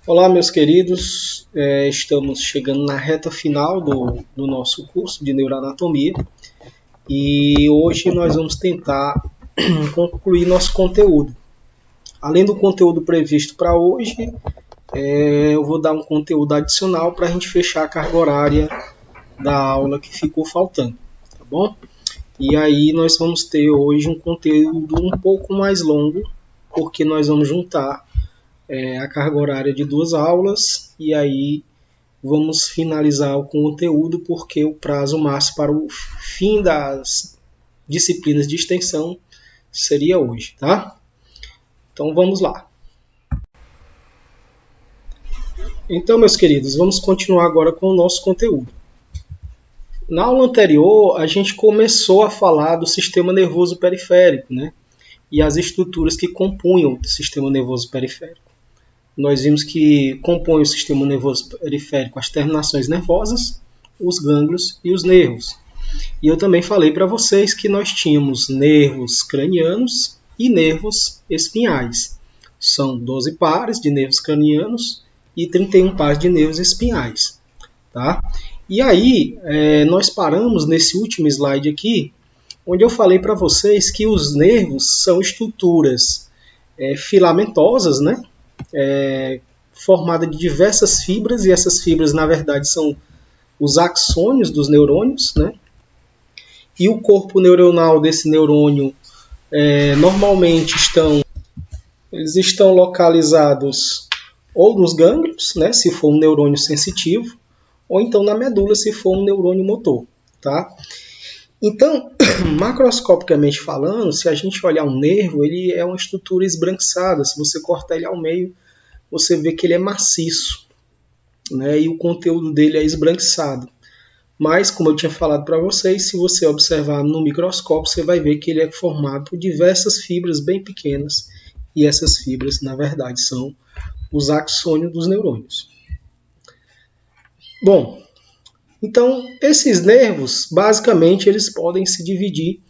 Olá, meus queridos. Estamos chegando na reta final do nosso curso de neuroanatomia e hoje nós vamos tentar concluir nosso conteúdo. Além do conteúdo previsto para hoje, eu vou dar um conteúdo adicional para a gente fechar a carga horária da aula que ficou faltando, tá bom? E aí nós vamos ter hoje um conteúdo um pouco mais longo, porque nós vamos juntar a carga horária de 2 aulas e aí vamos finalizar o conteúdo porque o prazo máximo para o fim das disciplinas de extensão seria hoje, tá? Então vamos lá. Então, meus queridos, vamos continuar agora com o nosso conteúdo. Na aula anterior, a gente começou a falar do sistema nervoso periférico, né? E as estruturas que compunham o sistema nervoso periférico. Nós vimos que compõe o sistema nervoso periférico as terminações nervosas, os gânglios e os nervos. E eu também falei para vocês que nós tínhamos nervos cranianos e nervos espinhais. São 12 pares de nervos cranianos e 31 pares de nervos espinhais. Tá? E aí, nós paramos nesse último slide aqui, onde eu falei para vocês que os nervos são estruturas filamentosas, né? Formada de diversas fibras, e essas fibras, na verdade, são os axônios dos neurônios, né? E o corpo neuronal desse neurônio normalmente estão localizados ou nos gânglios, né? Se for um neurônio sensitivo, ou então na medula, se for um neurônio motor, tá? Então, macroscopicamente falando, se a gente olhar um nervo, ele é uma estrutura esbranquiçada. Se você cortar ele ao meio, você vê que ele é maciço, né? E o conteúdo dele é esbranquiçado. Mas, como eu tinha falado para vocês, se você observar no microscópio, você vai ver que ele é formado por diversas fibras bem pequenas. E essas fibras, na verdade, são os axônios dos neurônios. Bom, então, esses nervos, basicamente, eles podem se dividir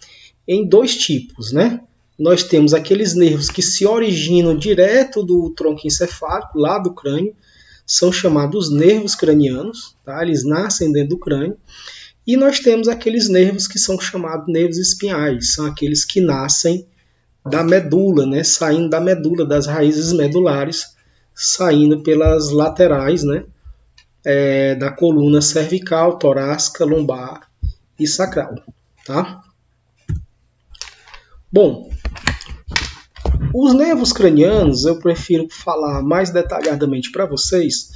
em dois tipos, né? Nós temos aqueles nervos que se originam direto do tronco encefálico, lá do crânio, são chamados nervos cranianos, tá? Eles nascem dentro do crânio. E nós temos aqueles nervos que são chamados nervos espinhais, são aqueles que nascem da medula, né? Saindo da medula, das raízes medulares, saindo pelas laterais, né? Da coluna cervical, torácica, lombar e sacral, tá? Bom, os nervos cranianos eu prefiro falar mais detalhadamente para vocês,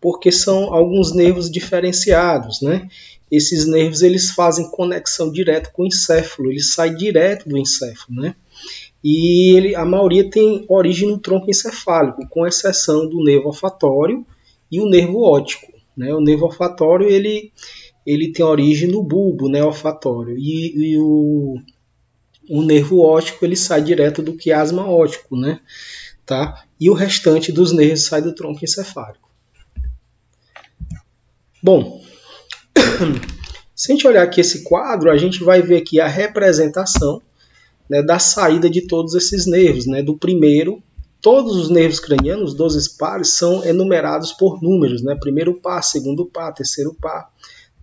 porque são alguns nervos diferenciados, né? Esses nervos eles fazem conexão direta com o encéfalo, eles saem direto do encéfalo, né? E a maioria tem origem no tronco encefálico, com exceção do nervo olfatório e o nervo óptico, né? O nervo olfatório ele tem origem no bulbo, né, olfatório, e o nervo óptico ele sai direto do quiasma óptico, né? Tá? E o restante dos nervos sai do tronco encefálico. Bom, se a gente olhar aqui esse quadro, a gente vai ver aqui a representação, né, da saída de todos esses nervos, né? Do primeiro, todos os nervos cranianos, 12 pares, são enumerados por números, né? Primeiro par, segundo par, terceiro par,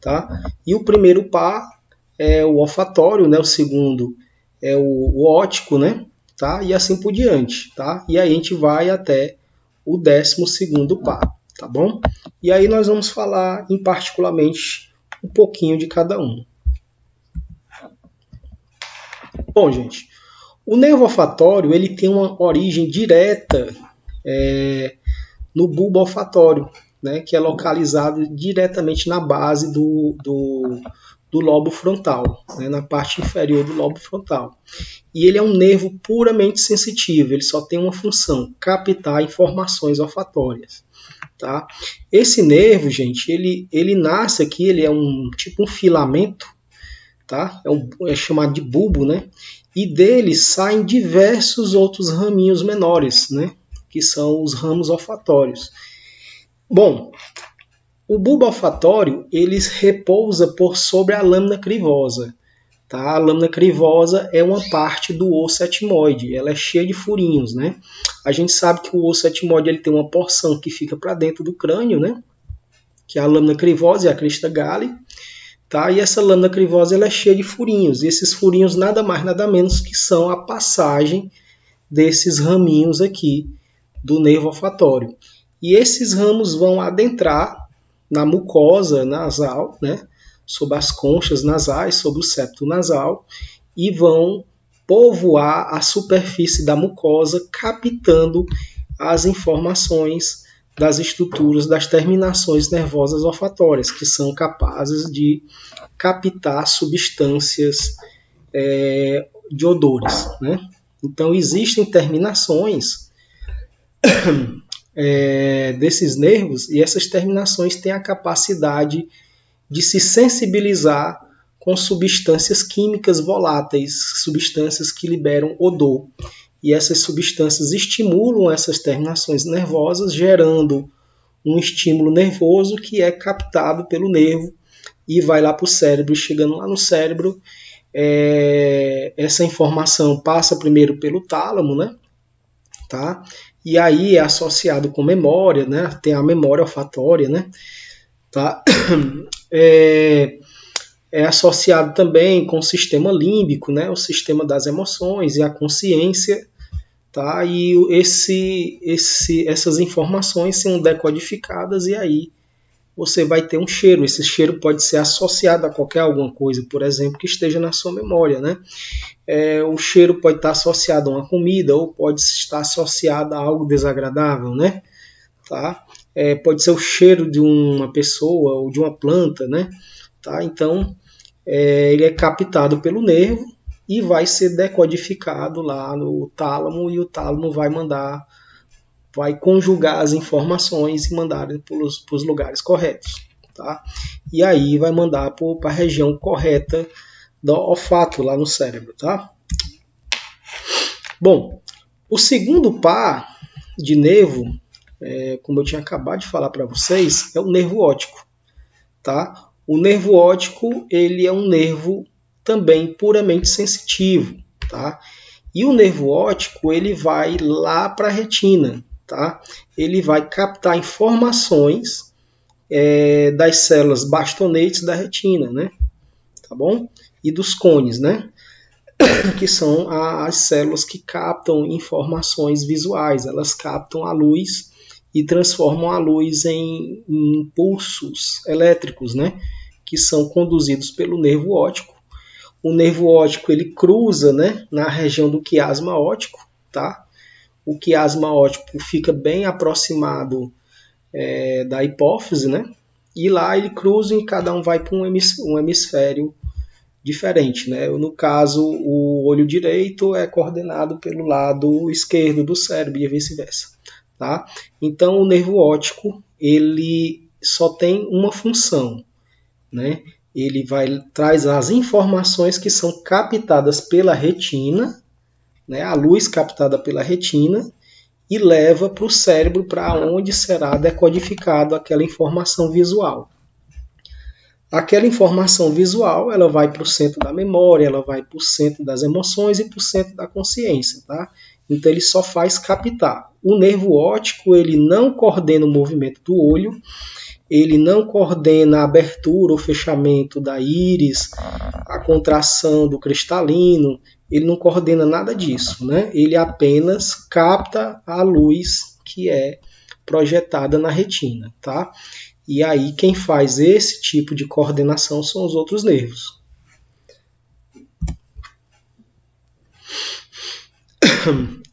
tá? E o primeiro par é o olfatório, né? O segundo é o óptico, né? Tá? E assim por diante, tá? E aí a gente vai até o 12º par, tá bom? E aí nós vamos falar em particularmente um pouquinho de cada um. Bom, gente, o nervo olfatório ele tem uma origem direta no bulbo olfatório, né, que é localizado diretamente na base do lobo frontal, né, na parte inferior do lobo frontal. E ele é um nervo puramente sensitivo, ele só tem uma função, captar informações olfatórias. Tá? Esse nervo, gente, ele nasce aqui, ele é tipo um filamento, tá? É chamado de bulbo, né? E dele saem diversos outros raminhos menores, né? Que são os ramos olfatórios. Bom, o bulbo olfatório ele repousa por sobre a lâmina crivosa. Tá? A lâmina crivosa é uma parte do osso etmoide, ela é cheia de furinhos, né? A gente sabe que o osso etmoide ele tem uma porção que fica para dentro do crânio, né? Que é a lâmina crivosa e a crista galli, tá? E essa lâmina crivosa ela é cheia de furinhos, e esses furinhos nada mais nada menos que são a passagem desses raminhos aqui do nervo olfatório. E esses ramos vão adentrar na mucosa nasal, né? Sobre as conchas nasais, sobre o septo nasal, e vão povoar a superfície da mucosa, captando as informações das estruturas das terminações nervosas olfatórias, que são capazes de captar substâncias de odores, né? Então, existem terminações desses nervos, e essas terminações têm a capacidade de se sensibilizar com substâncias químicas voláteis, substâncias que liberam odor. E essas substâncias estimulam essas terminações nervosas, gerando um estímulo nervoso que é captado pelo nervo e vai lá para o cérebro. Chegando lá no cérebro, essa informação passa primeiro pelo tálamo, né? Tá? E aí é associado com memória, né? Tem a memória olfatória, né? Tá? É associado também com o sistema límbico, né? O sistema das emoções e a consciência, tá? E essas informações são decodificadas e aí você vai ter um cheiro. Esse cheiro pode ser associado a qualquer alguma coisa, por exemplo, que esteja na sua memória, né? O cheiro pode estar associado a uma comida ou pode estar associado a algo desagradável, né? Tá? Pode ser o cheiro de uma pessoa ou de uma planta, né? Tá? Então, ele é captado pelo nervo e vai ser decodificado lá no tálamo, e o tálamo vai conjugar as informações e mandar para os lugares corretos. Tá? E aí vai mandar para a região correta do olfato lá no cérebro. Tá? Bom, o segundo par de nervo, como eu tinha acabado de falar para vocês, é o nervo óptico. Tá? O nervo óptico ele é um nervo também puramente sensitivo. Tá? E o nervo óptico ele vai lá para a retina. Tá? Ele vai captar informações das células bastonetes da retina, né? Tá bom? E dos cones, né? Que são as células que captam informações visuais. Elas captam a luz e transformam a luz em impulsos elétricos, né? Que são conduzidos pelo nervo óptico. O nervo óptico ele cruza, né, na região do quiasma óptico, tá? O quiasma óptico fica bem aproximado da hipófise, né? E lá ele cruza e cada um vai para um hemisfério diferente, né? No caso, o olho direito é coordenado pelo lado esquerdo do cérebro e vice-versa, tá? Então, o nervo óptico ele só tem uma função, né? Ele traz as informações que são captadas pela retina, né? A luz captada pela retina, e leva para o cérebro, para onde será decodificado aquela informação visual. Aquela informação visual ela vai para o centro da memória, ela vai para o centro das emoções e para o centro da consciência. Tá? Então ele só faz captar. O nervo óptico ele não coordena o movimento do olho, ele não coordena a abertura ou fechamento da íris, a contração do cristalino, ele não coordena nada disso, né? Ele apenas capta a luz que é projetada na retina, tá? E aí quem faz esse tipo de coordenação são os outros nervos.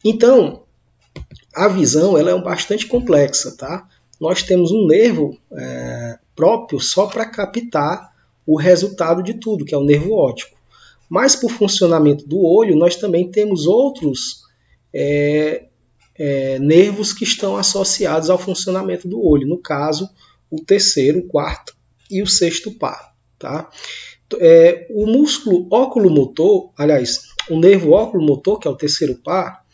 Então, a visão ela é bastante complexa, tá? Nós temos um nervo próprio só para captar o resultado de tudo, que é o nervo óptico. Mas por funcionamento do olho, nós também temos outros nervos que estão associados ao funcionamento do olho. No caso, o terceiro, o quarto e o sexto par. Tá? O músculo oculomotor, aliás, o nervo oculomotor, que é o terceiro par,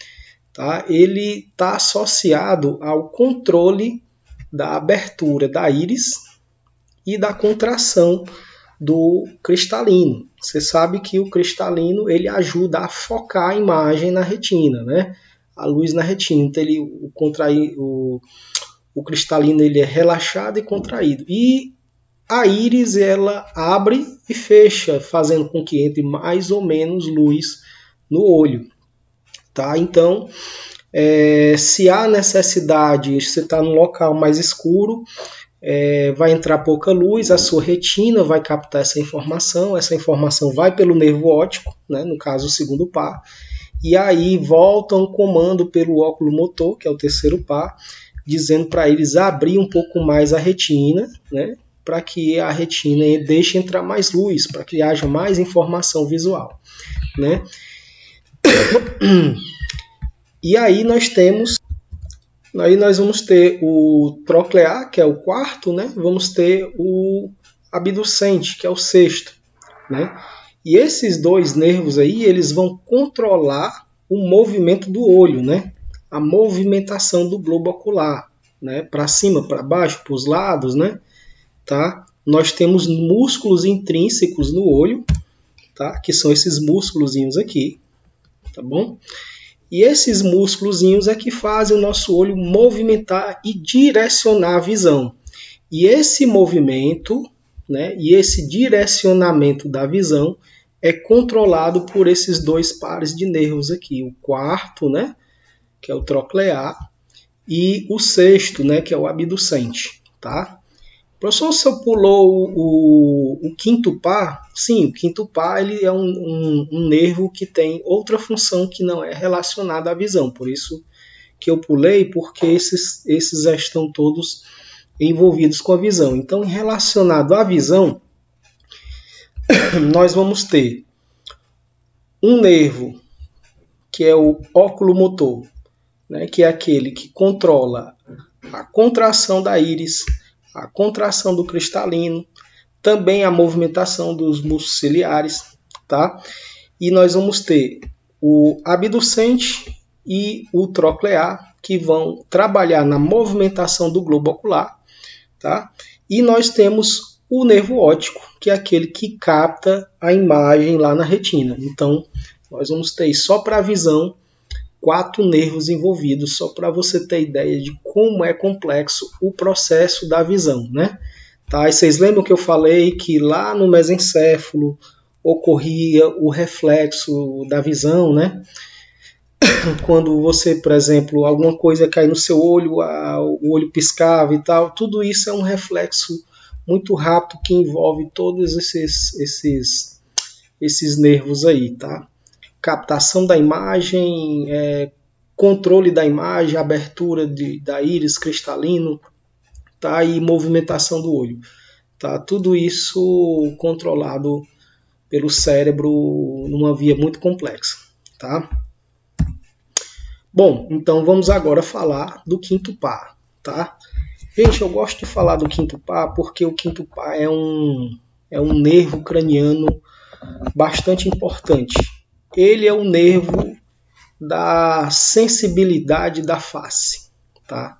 tá? Ele está associado ao controle da abertura da íris e da contração do cristalino. Você sabe que o cristalino ele ajuda a focar a imagem na retina, né? A luz na retina. Então o cristalino ele é relaxado e contraído. E a íris ela abre e fecha, fazendo com que entre mais ou menos luz no olho. Tá? Então, se há necessidade, você está num local mais escuro, vai entrar pouca luz, a sua retina vai captar essa informação vai pelo nervo óptico, né, no caso o segundo par, e aí volta um comando pelo óculo motor, que é o terceiro par, dizendo para eles abrir um pouco mais a retina, né, para que a retina deixe entrar mais luz, para que haja mais informação visual, né? E aí nós vamos ter o troclear, que é o quarto, né? Vamos ter o abducente, que é o sexto, né? E esses dois nervos aí, eles vão controlar o movimento do olho, né? A movimentação do globo ocular, né? Para cima, para baixo, para os lados, né? Tá? Nós temos músculos intrínsecos no olho, tá? Que são esses músculozinhos aqui, tá bom? E esses músculozinhos é que fazem o nosso olho movimentar e direcionar a visão. E esse movimento, né, e esse direcionamento da visão é controlado por esses dois pares de nervos aqui. O quarto, né, que é o troclear, e o sexto, né, que é o abducente. Tá? Professor, se eu pulou o quinto par, sim, o quinto par ele é um nervo que tem outra função que não é relacionada à visão. Por isso que eu pulei, porque esses já estão todos envolvidos com a visão. Então, relacionado à visão, nós vamos ter um nervo que é o oculomotor, né, que é aquele que controla a contração da íris, a contração do cristalino, também a movimentação dos músculos ciliares, tá? E nós vamos ter o abducente e o troclear, que vão trabalhar na movimentação do globo ocular, tá? E nós temos o nervo óptico, que é aquele que capta a imagem lá na retina. Então, nós vamos ter só para a visão 4 nervos envolvidos, só para você ter ideia de como é complexo o processo da visão, né? Tá? E vocês lembram que eu falei que lá no mesencéfalo ocorria o reflexo da visão, né? Quando você, por exemplo, alguma coisa cai no seu olho, o olho piscava e tal, tudo isso é um reflexo muito rápido que envolve todos esses nervos aí, tá? Captação da imagem, controle da imagem, abertura da íris, cristalino, tá? E movimentação do olho. Tá? Tudo isso controlado pelo cérebro numa via muito complexa. Tá? Bom, então vamos agora falar do quinto par. Tá? Gente, eu gosto de falar do quinto par porque o quinto par é um nervo craniano bastante importante. Ele é o nervo da sensibilidade da face, tá?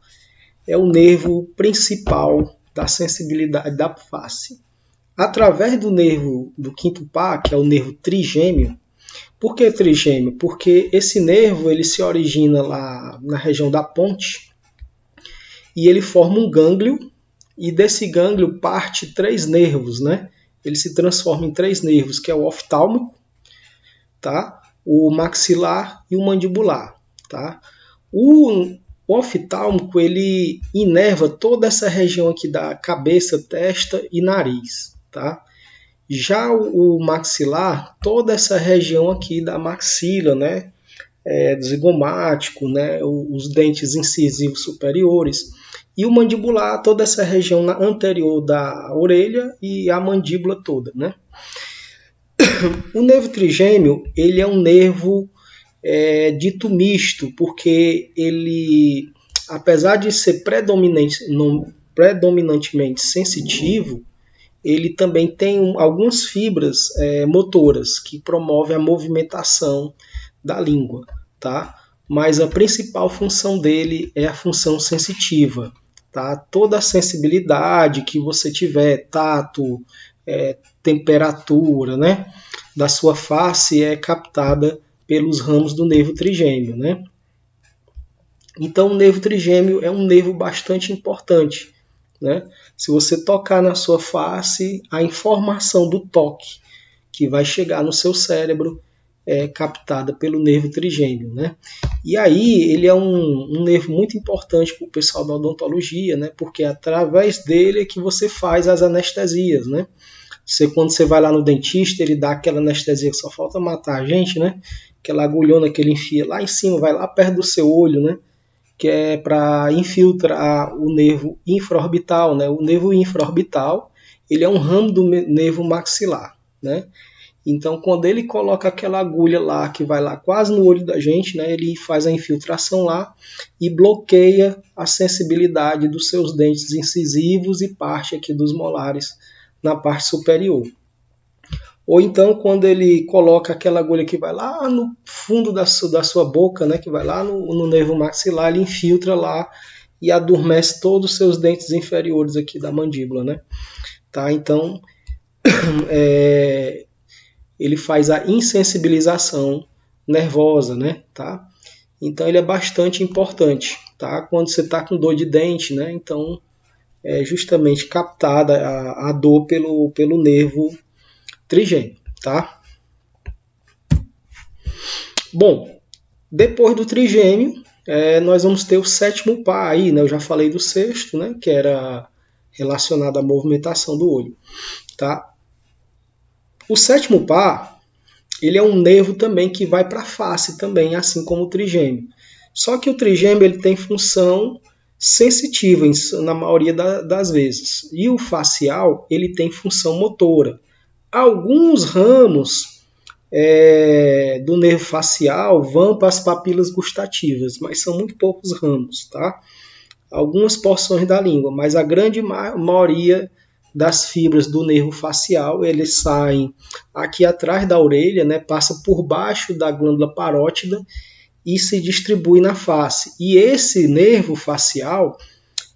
É o nervo principal da sensibilidade da face. Através do nervo do quinto par, que é o nervo trigêmeo. Por que trigêmeo? Porque esse nervo ele se origina lá na região da ponte e ele forma um gânglio, e desse gânglio parte 3 nervos, né? Ele se transforma em 3 nervos, que é o oftálmico, tá? O maxilar e o mandibular. Tá? O oftálmico ele inerva toda essa região aqui da cabeça, testa e nariz. Tá? Já o maxilar, toda essa região aqui da maxila, né? Do zigomático, né? Os dentes incisivos superiores. E o mandibular, toda essa região anterior da orelha e a mandíbula toda. Né? O nervo trigêmeo ele é um nervo dito misto, porque ele, apesar de ser predominantemente sensitivo, ele também tem algumas fibras motoras que promovem a movimentação da língua, tá? Mas a principal função dele é a função sensitiva, tá? Toda a sensibilidade que você tiver, tato, temperatura, né, da sua face é captada pelos ramos do nervo trigêmeo, né? Então o nervo trigêmeo é um nervo bastante importante, né? Se você tocar na sua face, a informação do toque que vai chegar no seu cérebro é captada pelo nervo trigêmeo, né? E aí ele é um nervo muito importante para o pessoal da odontologia, né? Porque é através dele é que você faz as anestesias, né? Quando você vai lá no dentista, ele dá aquela anestesia que só falta matar a gente, né? Aquela agulhona que ele enfia lá em cima, vai lá perto do seu olho, né? Que é para infiltrar o nervo infraorbital, né? O nervo infraorbital, ele é um ramo do nervo maxilar, né? Então, quando ele coloca aquela agulha lá, que vai lá quase no olho da gente, né, ele faz a infiltração lá e bloqueia a sensibilidade dos seus dentes incisivos e parte aqui dos molares na parte superior. Ou então, quando ele coloca aquela agulha que vai lá no fundo da sua boca, né, que vai lá no nervo maxilar, ele infiltra lá e adormece todos os seus dentes inferiores aqui da mandíbula, né? Tá? Então, ele faz a insensibilização nervosa, né? Tá? Então ele é bastante importante, tá? Quando você está com dor de dente, né? Então é justamente captada a dor pelo nervo trigêmeo, tá? Bom, depois do trigêmeo, nós vamos ter o sétimo par aí, né? Eu já falei do sexto, né? Que era relacionado à movimentação do olho, tá? O sétimo par, ele é um nervo também que vai para a face também, assim como o trigêmeo. Só que o trigêmeo ele tem função sensitiva na maioria das vezes. E o facial ele tem função motora. Alguns ramos do nervo facial vão para as papilas gustativas, mas são muito poucos ramos, tá? Algumas porções da língua, mas a grande maioria das fibras do nervo facial, eles saem aqui atrás da orelha, né, passa por baixo da glândula parótida e se distribui na face. E esse nervo facial,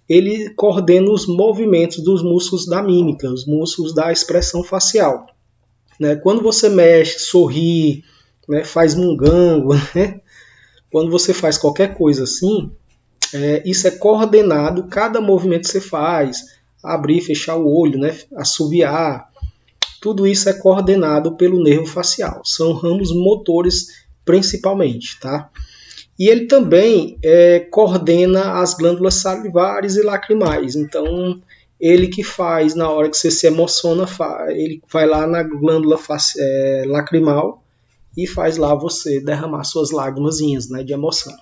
ele coordena os movimentos dos músculos da mímica, os músculos da expressão facial. Né? Quando você mexe, sorri, né, faz mungango, né? Quando você faz qualquer coisa assim, isso é coordenado, cada movimento que você faz, abrir, fechar o olho, né, assoviar, tudo isso é coordenado pelo nervo facial. São ramos motores principalmente, tá? E ele também coordena as glândulas salivares e lacrimais. Então, ele que faz, na hora que você se emociona, ele vai lá na glândula lacrimal e faz lá você derramar suas lágrimazinhas, né, de emoção,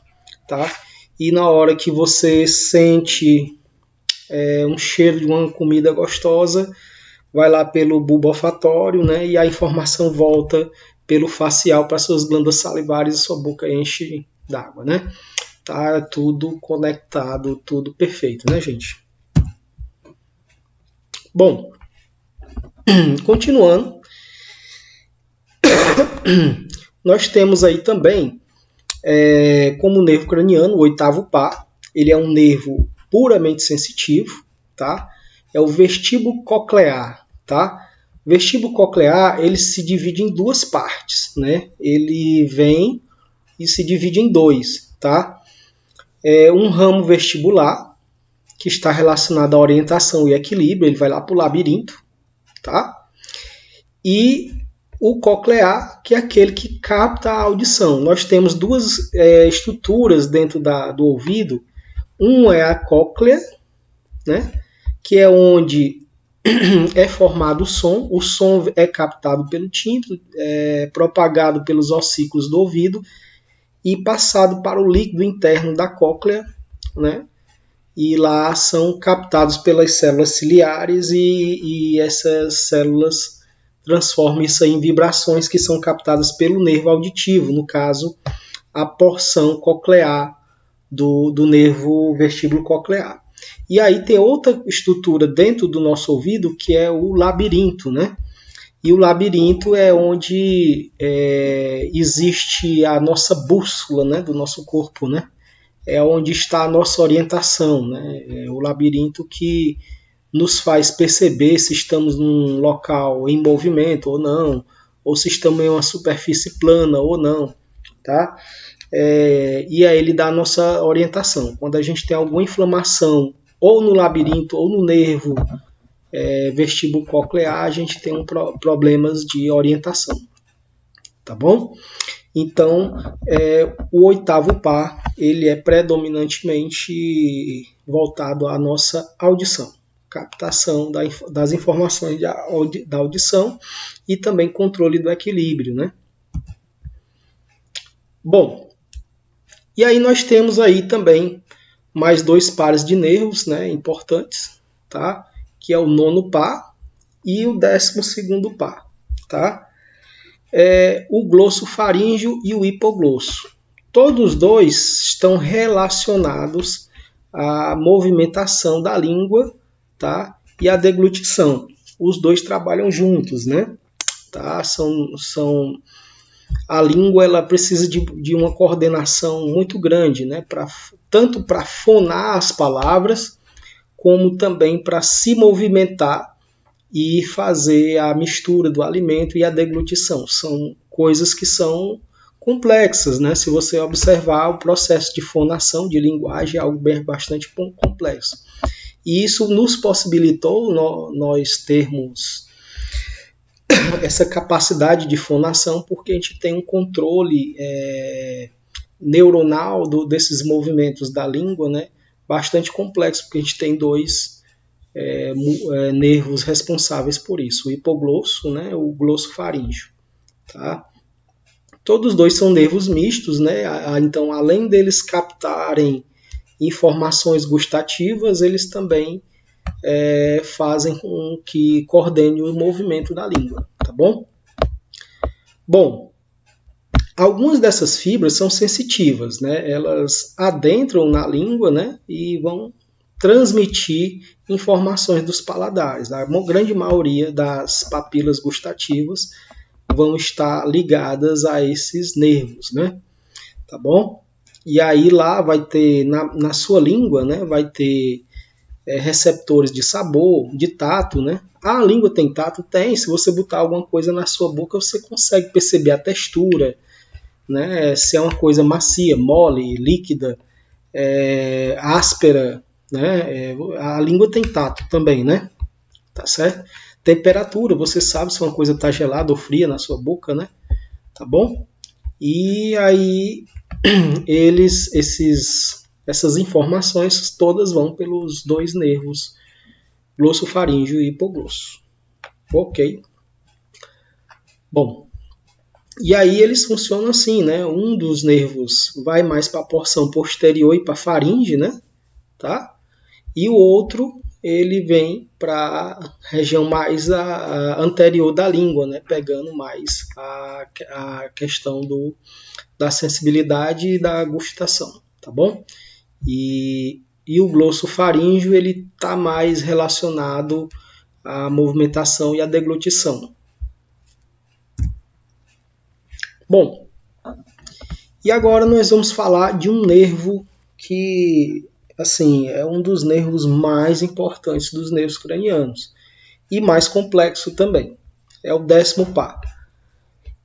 tá? E na hora que você sente um cheiro de uma comida gostosa, vai lá pelo bulbo olfatório, né, e a informação volta pelo facial para suas glândulas salivares e sua boca enche d'água, né? Tá tudo conectado, tudo perfeito, né, gente? Bom, continuando, nós temos aí também, como nervo craniano, o oitavo par, ele é um nervo puramente sensitivo, tá? É o vestíbulo coclear, tá? O vestíbulo coclear, ele se divide em duas partes, né? Ele vem e se divide em dois, tá? Um ramo vestibular, que está relacionado à orientação e equilíbrio, ele vai lá para o labirinto, tá? E o coclear, que é aquele que capta a audição. Nós temos duas estruturas dentro do ouvido. Um é a cóclea, né? Que é onde é formado o som é captado pelo tímpano, propagado pelos ossículos do ouvido e passado para o líquido interno da cóclea, né? E lá são captados pelas células ciliares e essas células transformam isso em vibrações que são captadas pelo nervo auditivo, no caso, a porção coclear do nervo vestíbulo coclear. E aí tem outra estrutura dentro do nosso ouvido que é o labirinto, né? E o labirinto é onde existe a nossa bússola, né, do nosso corpo, né? É onde está a nossa orientação, né? É o labirinto que nos faz perceber se estamos num local em movimento ou não, ou se estamos em uma superfície plana ou não, tá? E aí ele dá a nossa orientação. Quando a gente tem alguma inflamação ou no labirinto ou no nervo vestíbulo coclear, a gente tem problemas de orientação, tá bom? Então, o oitavo par, ele é predominantemente voltado à nossa audição, captação das informações da audição e também controle do equilíbrio, né? Bom, e aí nós temos aí também mais 2 pares de nervos, né, importantes, tá? Que é o nono par e o 12º par, tá? O glosso faríngeo e o hipoglosso. Todos dois estão relacionados à movimentação da língua, tá? E à deglutição. Os dois trabalham juntos, né? Tá? A língua ela precisa de uma coordenação muito grande, né? Tanto para fonar as palavras, como também para se movimentar e fazer a mistura do alimento e a deglutição. São coisas que são complexas, né? Se você observar o processo de fonação de linguagem, é algo bastante complexo. E isso nos possibilitou nós termos essa capacidade de fonação, porque a gente tem um controle neuronal desses movimentos da língua, né? Bastante complexo, porque a gente tem 2 nervos responsáveis por isso, o hipoglosso, né, o glosso faríngeo, tá? Todos 2 são nervos mistos, né? Então, além deles captarem informações gustativas, eles também fazem com que coordene o movimento da língua, tá bom? Bom, algumas dessas fibras são sensitivas, né? Elas adentram na língua, né, e vão transmitir informações dos paladares. A grande maioria das papilas gustativas vão estar ligadas a esses nervos, né? Tá bom? E aí lá vai ter, na sua língua, né, vai ter receptores de sabor, de tato, né? A língua tem tato? Tem. Se você botar alguma coisa na sua boca, você consegue perceber a textura, né? Se é uma coisa macia, mole, líquida, áspera, né? A língua tem tato também, né? Tá certo? Temperatura, você sabe se uma coisa está gelada ou fria na sua boca, né? Tá bom? E aí essas informações todas vão pelos 2 nervos, glosso faríngeo e hipoglosso. Ok. Bom, e aí eles funcionam assim, né? Um dos nervos vai mais para a porção posterior e para a faringe, né? Tá? E o outro ele vem para a região mais anterior da língua, né? Pegando mais a questão da sensibilidade e da gustação, tá bom? E o glosso faríngeo ele está mais relacionado à movimentação e à deglutição. Bom, e agora nós vamos falar de um nervo que, assim, é um dos nervos mais importantes dos nervos cranianos e mais complexo também. É o 10º par.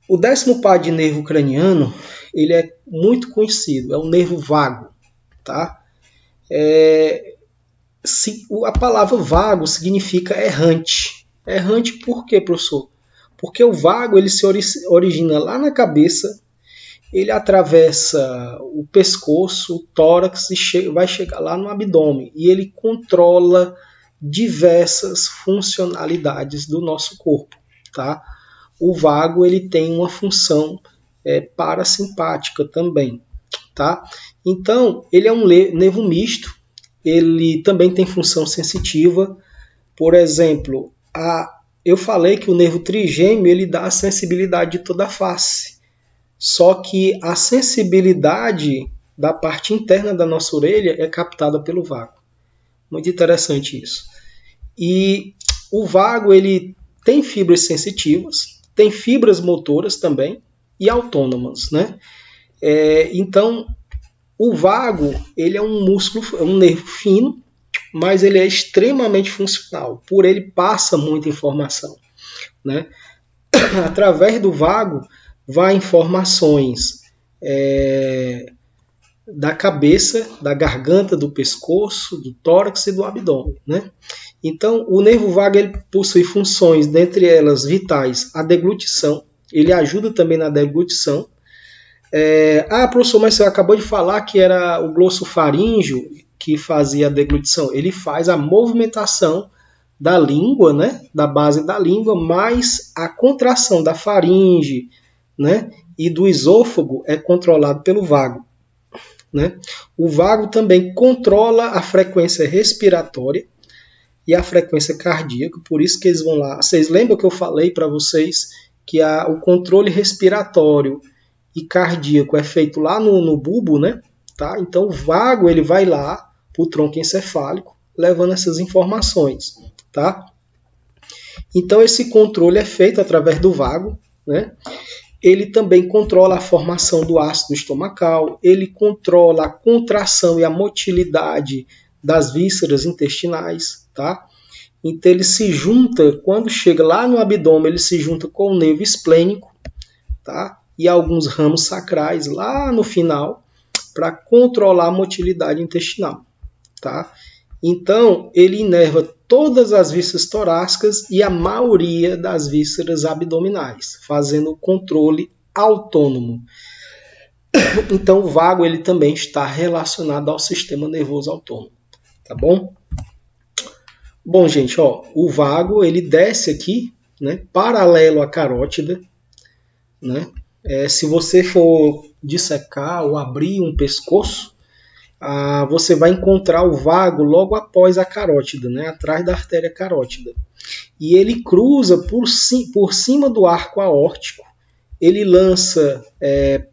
O 10º par de nervo craniano, ele é muito conhecido, é o nervo vago, tá? A palavra vago significa errante. Errante por quê, professor? Porque o vago ele se origina lá na cabeça, ele atravessa o pescoço, o tórax e vai chegar lá no abdômen. E ele controla diversas funcionalidades do nosso corpo, tá? O vago ele tem uma função parasimpática também, tá? Então, ele é um nervo misto, ele também tem função sensitiva. Por exemplo, eu falei que o nervo trigêmeo ele dá a sensibilidade de toda a face. Só que a sensibilidade da parte interna da nossa orelha é captada pelo vago. Muito interessante isso. E o vago ele tem fibras sensitivas, tem fibras motoras também e autônomas, né? Então, o vago ele é um músculo, é um nervo fino, mas ele é extremamente funcional, por ele passa muita informação, né? Através do vago, vai informações da cabeça, da garganta, do pescoço, do tórax e do abdômen, né? Então, o nervo vago ele possui funções, dentre elas vitais, a deglutição, ele ajuda também na deglutição. Professor, mas você acabou de falar que era o glossofaríngeo que fazia a deglutição. Ele faz a movimentação da língua, né, da base da língua, mais a contração da faringe, né, e do esôfago é controlado pelo vago, né? O vago também controla a frequência respiratória e a frequência cardíaca, por isso que eles vão lá. Vocês lembram que eu falei para vocês que o controle respiratório e cardíaco é feito lá no bulbo, né? Tá? Então o vago ele vai lá para o tronco encefálico, levando essas informações, tá? Então esse controle é feito através do vago, né? Ele também controla a formação do ácido estomacal, ele controla a contração e a motilidade das vísceras intestinais, tá? Então ele se junta, quando chega lá no abdômen, ele se junta com o nervo esplênico, tá? E alguns ramos sacrais lá no final, para controlar a motilidade intestinal, tá? Então, ele inerva todas as vísceras torácicas e a maioria das vísceras abdominais, fazendo o controle autônomo. Então, o vago ele também está relacionado ao sistema nervoso autônomo, tá bom? Bom, gente, ó, o vago ele desce aqui, né, paralelo à carótida, né? Se você for dissecar ou abrir um pescoço, você vai encontrar o vago logo após a carótida, né, atrás da artéria carótida. E ele cruza por cima do arco aórtico, ele lança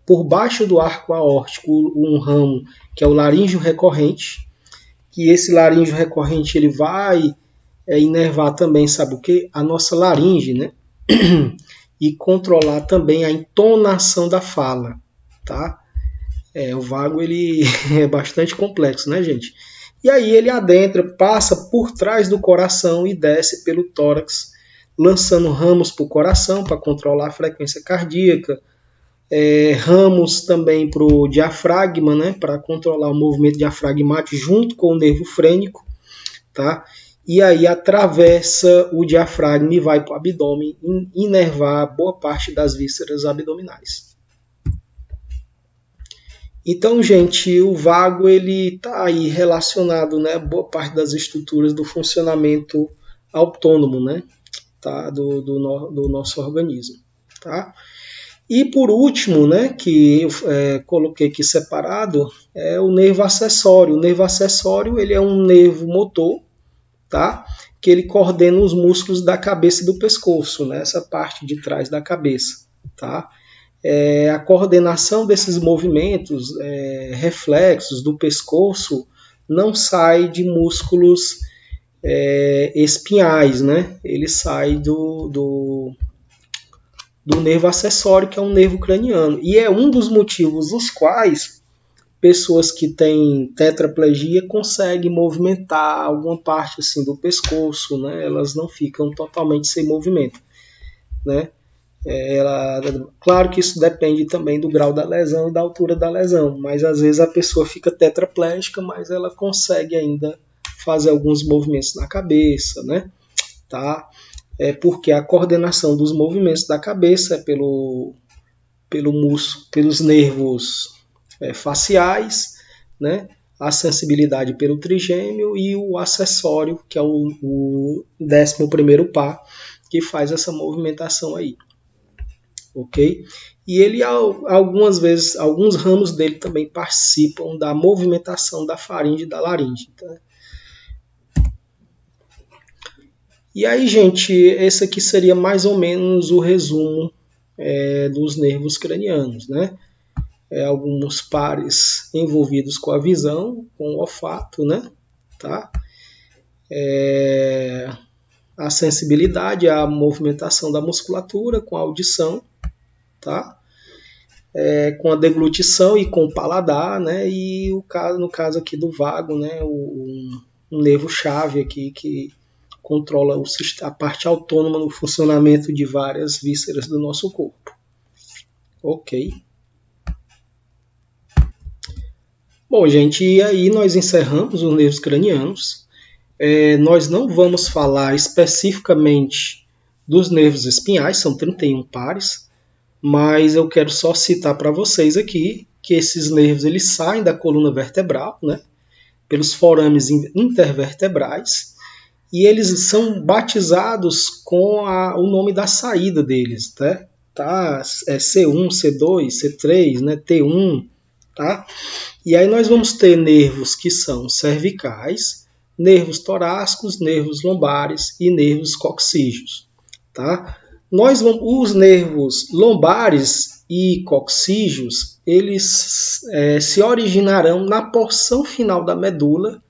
por baixo do arco aórtico um ramo que é o laríngeo recorrente, que esse laríngeo recorrente ele vai inervar também, sabe o que? A nossa laringe, né? E controlar também a entonação da fala, tá? O vago ele é bastante complexo, né, gente? E aí ele adentra, passa por trás do coração e desce pelo tórax, lançando ramos para o coração para controlar a frequência cardíaca, ramos também para o diafragma, né, para controlar o movimento diafragmático junto com o nervo frênico, tá? E aí atravessa o diafragma e vai para o abdômen, inervar boa parte das vísceras abdominais. Então, gente, o vago ele está aí relacionado, né, boa parte das estruturas do funcionamento autônomo, né, tá, do nosso organismo, tá? E por último, né, que eu coloquei aqui separado, é o nervo acessório. O nervo acessório ele é um nervo motor, tá? Que ele coordena os músculos da cabeça e do pescoço, né? Essa parte de trás da cabeça, tá? A coordenação desses movimentos, reflexos do pescoço, não sai de músculos espinhais, né? Ele sai do nervo acessório, que é um nervo craniano. E é um dos motivos os quais pessoas que têm tetraplegia conseguem movimentar alguma parte assim do pescoço, né? Elas não ficam totalmente sem movimento, né? Claro que isso depende também do grau da lesão e da altura da lesão, mas às vezes a pessoa fica tetraplégica, mas ela consegue ainda fazer alguns movimentos na cabeça, né? Tá? Porque a coordenação dos movimentos da cabeça é pelos nervos faciais, né? A sensibilidade pelo trigêmeo e o acessório, que é o 11º par, que faz essa movimentação aí. Ok? E ele, algumas vezes, alguns ramos dele também participam da movimentação da faringe e da laringe. Tá? E aí, gente, esse aqui seria mais ou menos o resumo dos nervos cranianos, né? Alguns pares envolvidos com a visão, com o olfato, né? Tá? A sensibilidade, a movimentação da musculatura, com a audição, tá? Com a deglutição e com o paladar, né? E no caso aqui do vago, né? um nervo-chave aqui que controla a parte autônoma no funcionamento de várias vísceras do nosso corpo. Ok. Bom, gente, e aí nós encerramos os nervos cranianos. Nós não vamos falar especificamente dos nervos espinhais, são 31 pares, mas eu quero só citar para vocês aqui que esses nervos eles saem da coluna vertebral, né, pelos forames intervertebrais, e eles são batizados com o nome da saída deles, né? Tá? C1, C2, C3, né? T1, tá? E aí nós vamos ter nervos que são cervicais, nervos torácicos, nervos lombares e nervos coxígeos, tá? Os nervos lombares e coxígeos, eles se originarão na porção final da medula,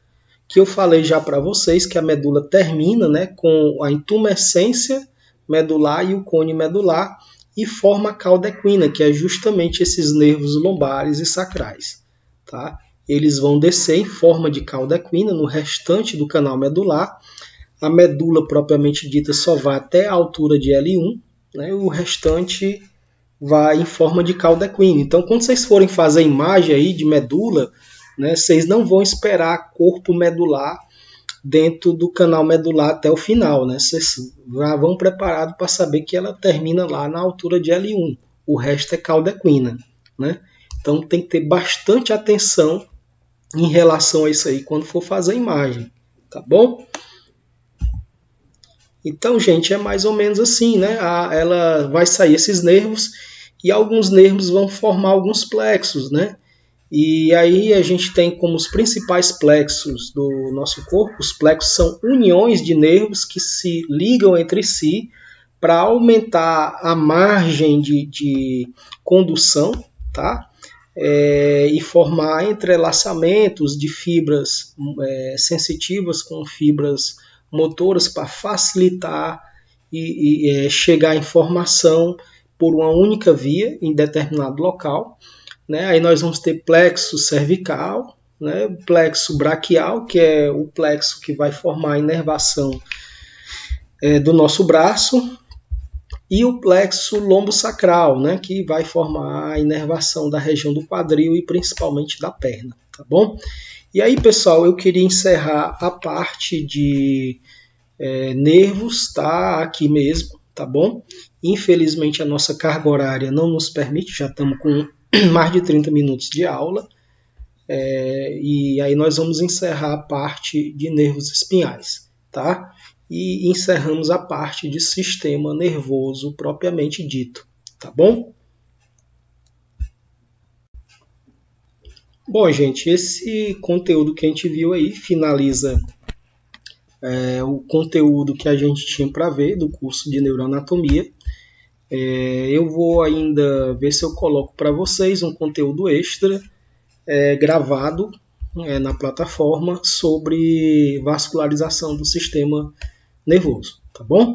que eu falei já para vocês, que a medula termina, né, com a intumescência medular e o cone medular, e forma a cauda equina, que é justamente esses nervos lombares e sacrais. Tá? Eles vão descer em forma de cauda equina no restante do canal medular. A medula propriamente dita só vai até a altura de L1, né? O restante vai em forma de cauda equina. Então, quando vocês forem fazer a imagem aí de medula, né, vocês não vão esperar corpo medular dentro do canal medular até o final. Né? Vocês já vão preparados para saber que ela termina lá na altura de L1. O resto é cauda equina. Né? Então tem que ter bastante atenção em relação a isso aí quando for fazer a imagem. Tá bom? Então, gente, é mais ou menos assim, né? Ela vai sair esses nervos e alguns nervos vão formar alguns plexos, né? E aí a gente tem como os principais plexos do nosso corpo, os plexos são uniões de nervos que se ligam entre si para aumentar a margem de condução, tá? E formar entrelaçamentos de fibras sensitivas com fibras motoras para facilitar e chegar à informação por uma única via em determinado local. Né? Aí nós vamos ter plexo cervical, né? Plexo braquial, que é o plexo que vai formar a inervação do nosso braço, e o plexo lombosacral, né? Que vai formar a inervação da região do quadril e principalmente da perna. Tá bom? E aí, pessoal, eu queria encerrar a parte de nervos, tá? Aqui mesmo, tá bom? Infelizmente, a nossa carga horária não nos permite, já estamos com mais de 30 minutos de aula, e aí nós vamos encerrar a parte de nervos espinhais, tá? E encerramos a parte de sistema nervoso propriamente dito, tá bom? Bom, gente, esse conteúdo que a gente viu aí finaliza o conteúdo que a gente tinha para ver do curso de neuroanatomia. Eu vou ainda ver se eu coloco para vocês um conteúdo extra gravado na plataforma sobre vascularização do sistema nervoso, tá bom?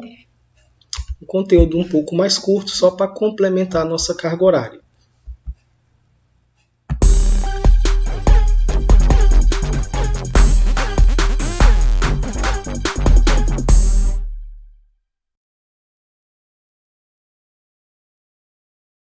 Um conteúdo um pouco mais curto, só para complementar a nossa carga horária.